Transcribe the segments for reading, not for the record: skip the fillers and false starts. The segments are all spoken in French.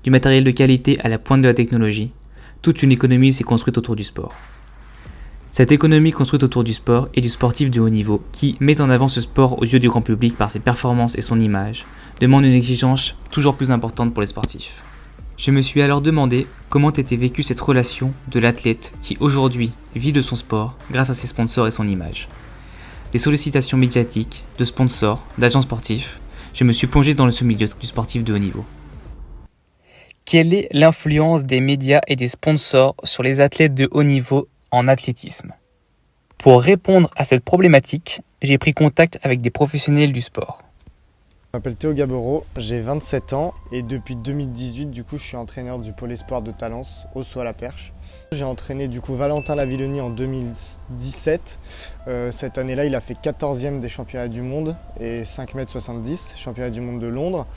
du matériel de qualité à la pointe de la technologie, toute une économie s'est construite autour du sport. Cette économie construite autour du sport et du sportif de haut niveau, qui met en avant ce sport aux yeux du grand public par ses performances et son image, demande une exigence toujours plus importante pour les sportifs. Je me suis alors demandé comment était vécue cette relation de l'athlète qui aujourd'hui vit de son sport grâce à ses sponsors et son image. Des sollicitations médiatiques, de sponsors, d'agents sportifs, je me suis plongé dans ce milieu du sportif de haut niveau. Quelle est l'influence des médias et des sponsors sur les athlètes de haut niveau en athlétisme ? Pour répondre à cette problématique, j'ai pris contact avec des professionnels du sport. Je m'appelle Théo Gaboreau, j'ai 27 ans et depuis 2018, je suis entraîneur du pôle espoir de Talence, au saut à la perche. J'ai entraîné Valentin Lavilloni en 2017. Cette année-là, il a fait 14e des championnats du monde et 5,70 m, championnat du monde de Londres.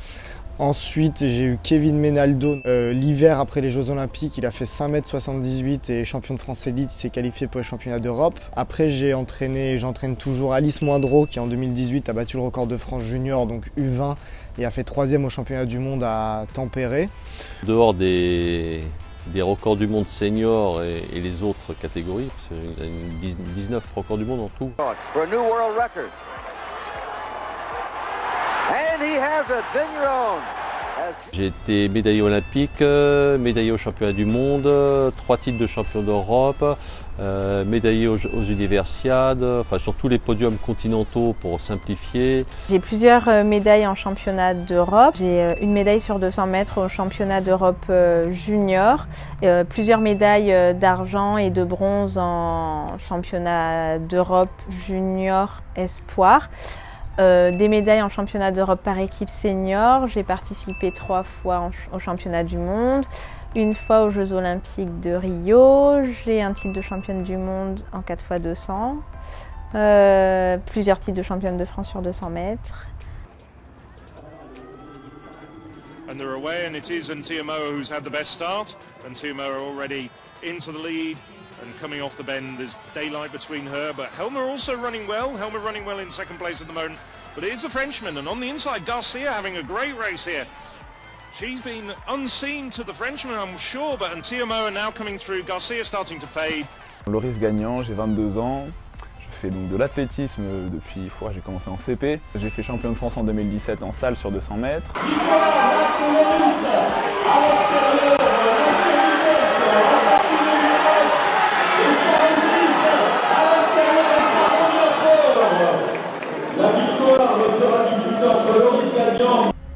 Ensuite, j'ai eu Kevin Menaldo. L'hiver après les Jeux Olympiques, il a fait 5,78 m et champion de France élite, il s'est qualifié pour les championnats d'Europe. Après, j'entraîne toujours Alice Moindreau qui en 2018 a battu le record de France junior, donc U20, et a fait 3e au championnat du monde à Tampere. Dehors des records du monde senior et les autres catégories, il y a 19 records du monde en tout. J'ai été médaillé olympique, médaillé au championnat du monde, 3 titres de champion d'Europe, médaillé aux Universiades, enfin sur tous les podiums continentaux pour simplifier. J'ai plusieurs médailles en championnat d'Europe. J'ai une médaille sur 200 mètres au championnat d'Europe junior, plusieurs médailles d'argent et de bronze en championnat d'Europe junior espoir. Des médailles en championnat d'Europe par équipe senior. J'ai participé 3 fois au championnat du monde, une fois aux Jeux Olympiques de Rio. J'ai un titre de championne du monde en 4x200, plusieurs titres de championne de France sur 200 mètres. And they're away, and it is Ntiamoa who's had the best start. Ntiamoa already into the lead and coming off the bend. There's daylight between her, but Helmer also running well. Helmer running well in second place at the moment. But it is the Frenchman, and on the inside, Garcia having a great race here. She's been unseen to the Frenchman, I'm sure, but Ntiamoa now coming through. Garcia starting to fade. Loris Gagnant, j'ai 22 ans. Je fais donc de l'athlétisme depuis, j'ai commencé en CP. J'ai fait champion de France en 2017 en salle sur 200 mètres.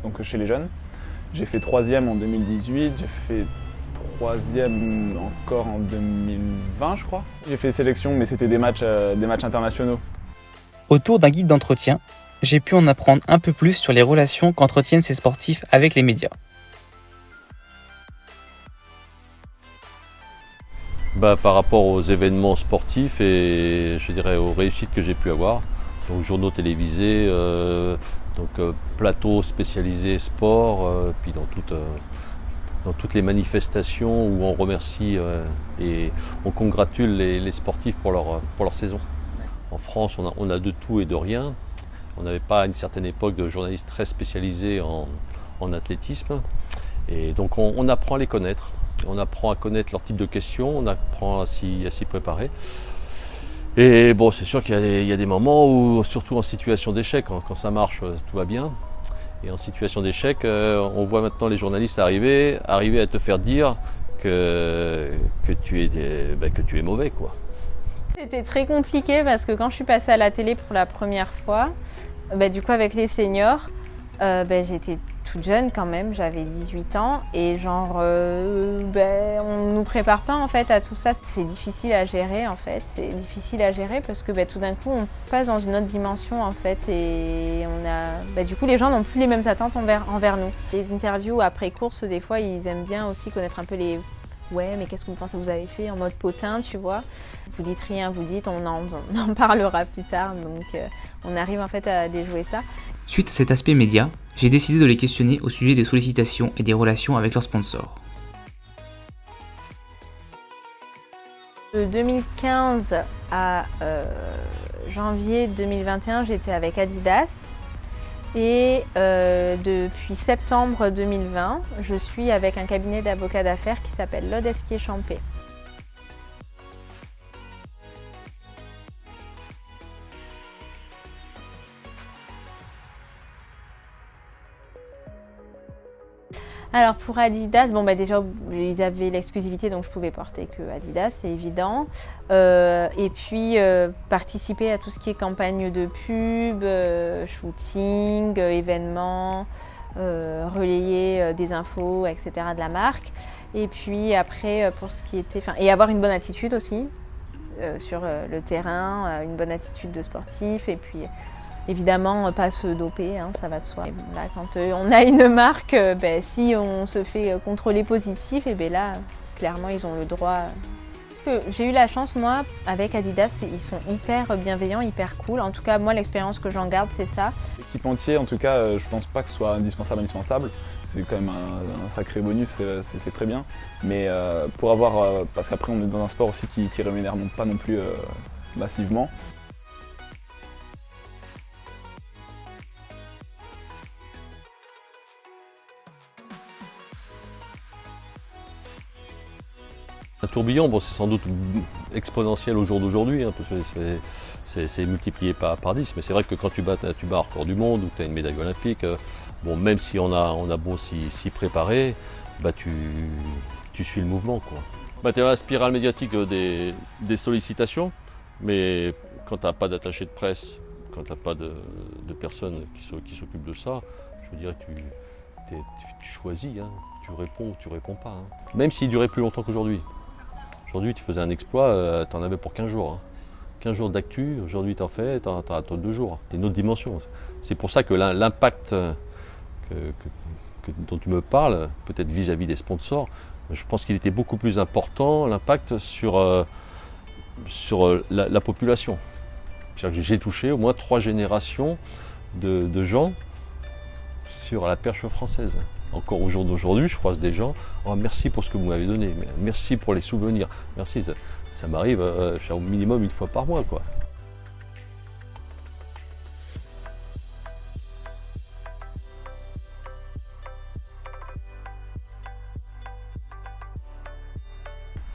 Donc chez les jeunes, j'ai fait 3e en 2018, j'ai fait 3e encore en 2020 je crois. J'ai fait sélection mais c'était des matchs internationaux. Autour d'un guide d'entretien, j'ai pu en apprendre un peu plus sur les relations qu'entretiennent ces sportifs avec les médias. Par rapport aux événements sportifs et je dirais aux réussites que j'ai pu avoir, donc journaux télévisés, plateaux spécialisés sport, puis dans toutes les manifestations où on remercie et on congratule les sportifs pour leur saison. En France, on a de tout et de rien. On n'avait pas à une certaine époque de journalistes très spécialisés en athlétisme. Et donc on apprend à les connaître. On apprend à connaître leur type de questions, on apprend à s'y préparer. Et bon, c'est sûr qu'il y a des moments où, surtout en situation d'échec, quand ça marche, tout va bien. Et en situation d'échec, on voit maintenant les journalistes arriver à te faire dire que tu es mauvais, quoi. C'était très compliqué parce que quand je suis passée à la télé pour la première fois, du coup avec les seniors, j'étais toute jeune quand même, j'avais 18 ans et on nous prépare pas en fait à tout ça. C'est difficile à gérer en fait, parce que tout d'un coup on passe dans une autre dimension en fait et on a, du coup les gens n'ont plus les mêmes attentes envers nous. Les interviews après course, des fois ils aiment bien aussi connaître un peu les ouais mais qu'est-ce que vous pensez que vous avez fait en mode potin, tu vois. Vous dites rien, vous dites on en parlera plus tard, donc on arrive en fait à déjouer ça. Suite à cet aspect média, j'ai décidé de les questionner au sujet des sollicitations et des relations avec leurs sponsors. De 2015 à janvier 2021, j'étais avec Adidas. Et depuis septembre 2020, je suis avec un cabinet d'avocats d'affaires qui s'appelle Lodesquier Champé. Alors pour Adidas, déjà ils avaient l'exclusivité donc je pouvais porter que Adidas, c'est évident. Et puis participer à tout ce qui est campagne de pub, shooting, événements, relayer des infos, etc. de la marque. Et puis après pour ce qui était, et avoir une bonne attitude aussi sur le terrain, une bonne attitude de sportif et puis évidemment, pas se doper, ça va de soi. Là, quand on a une marque, si on se fait contrôler positif, et là, clairement, ils ont le droit. Parce que j'ai eu la chance, moi, avec Adidas, ils sont hyper bienveillants, hyper cool. En tout cas, moi, l'expérience que j'en garde, c'est ça. L'équipementier, en tout cas, je pense pas que ce soit indispensable. C'est quand même un sacré bonus, c'est très bien. Mais pour avoir, parce qu'après, on est dans un sport aussi qui rémunère pas non plus massivement. Un tourbillon, c'est sans doute exponentiel au jour d'aujourd'hui, parce que c'est multiplié par 10. Mais c'est vrai que quand tu bats un record du monde ou tu as une médaille olympique, même si on a beau s'y préparer, tu suis le mouvement, quoi. Tu es dans la spirale médiatique des sollicitations, mais quand tu n'as pas d'attaché de presse, quand tu n'as pas de personnes qui s'occupent de ça, je veux dire, tu choisis, tu réponds ou tu réponds pas. Même s'il durait plus longtemps qu'aujourd'hui. Aujourd'hui, tu faisais un exploit, tu en avais pour 15 jours. 15 jours d'actu, aujourd'hui tu en fais, tu as 2 jours. C'est une autre dimension. C'est pour ça que l'impact dont tu me parles, peut-être vis-à-vis des sponsors, je pense qu'il était beaucoup plus important, l'impact sur la population. C'est-à-dire que j'ai touché au moins 3 générations de gens sur la perche française. Encore au jour d'aujourd'hui, je croise des gens, oh, merci pour ce que vous m'avez donné, merci pour les souvenirs, merci, ça m'arrive au minimum une fois par mois, quoi.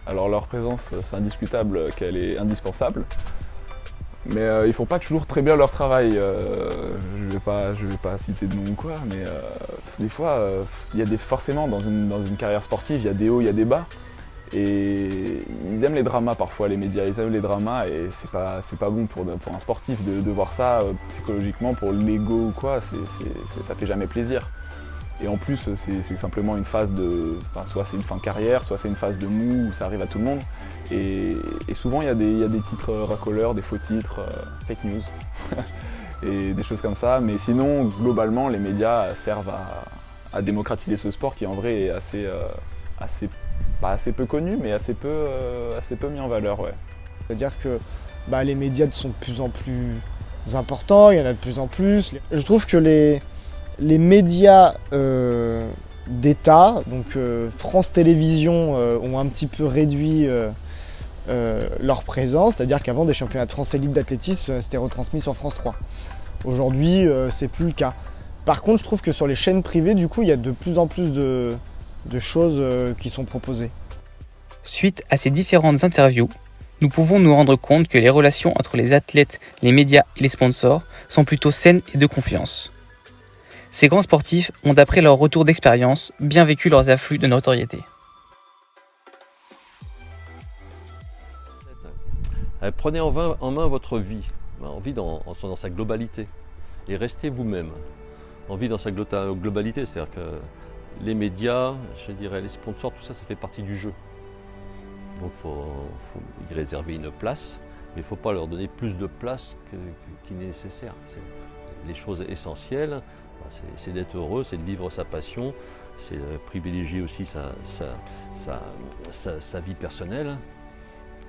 Alors leur présence, c'est indiscutable qu'elle est indispensable. Mais ils font pas toujours très bien leur travail. Je vais pas citer de nom ou quoi, mais des fois, il y a forcément dans une carrière sportive, il y a des hauts, il y a des bas. Et ils aiment les dramas parfois, les médias, ils aiment les dramas et c'est pas bon pour un sportif de voir ça psychologiquement, pour l'ego ou quoi, ça fait jamais plaisir. Et en plus, c'est simplement une phase soit c'est une fin de carrière, soit c'est une phase de mou où ça arrive à tout le monde. Et souvent, il y a des titres racoleurs, des faux titres, fake news, et des choses comme ça. Mais sinon, globalement, les médias servent à démocratiser ce sport qui, en vrai, est pas assez peu connu, mais assez peu mis en valeur, ouais. C'est-à-dire que les médias sont de plus en plus importants, il y en a de plus en plus. Je trouve que les médias d'État, donc France Télévisions, ont un petit peu réduit leur présence, c'est-à-dire qu'avant des championnats de France élite d'athlétisme, c'était retransmis sur France 3. Aujourd'hui, c'est plus le cas. Par contre, je trouve que sur les chaînes privées, du coup, il y a de plus en plus de choses qui sont proposées. Suite à ces différentes interviews, nous pouvons nous rendre compte que les relations entre les athlètes, les médias et les sponsors sont plutôt saines et de confiance. Ces grands sportifs ont, d'après leur retour d'expérience, bien vécu leurs afflux de notoriété. Prenez en main votre vie, dans sa globalité, et restez vous-même. En vie dans sa globalité, c'est-à-dire que les médias, je dirais, les sponsors, tout ça, ça fait partie du jeu. Donc il faut y réserver une place, mais il ne faut pas leur donner plus de place qu'il n'est nécessaire. Les choses essentielles, c'est d'être heureux, c'est de vivre sa passion, c'est de privilégier aussi sa vie personnelle,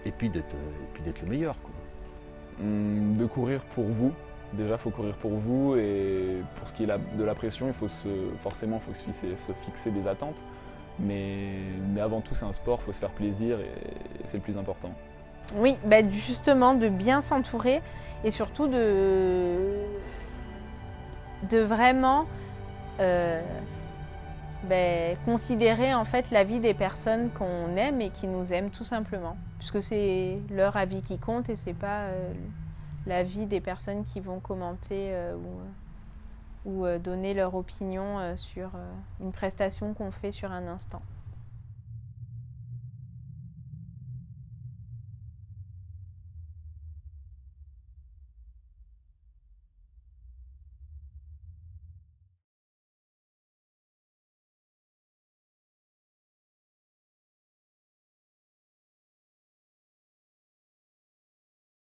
et puis d'être le meilleur, quoi. De courir pour vous. Déjà, il faut courir pour vous, et pour ce qui est de la pression, il faut se fixer des attentes. Mais avant tout, c'est un sport, il faut se faire plaisir et c'est le plus important. Oui, justement, de bien s'entourer et surtout de vraiment considérer en fait l'avis des personnes qu'on aime et qui nous aiment tout simplement, puisque c'est leur avis qui compte et c'est pas l'avis des personnes qui vont commenter ou donner leur opinion sur une prestation qu'on fait sur un instant.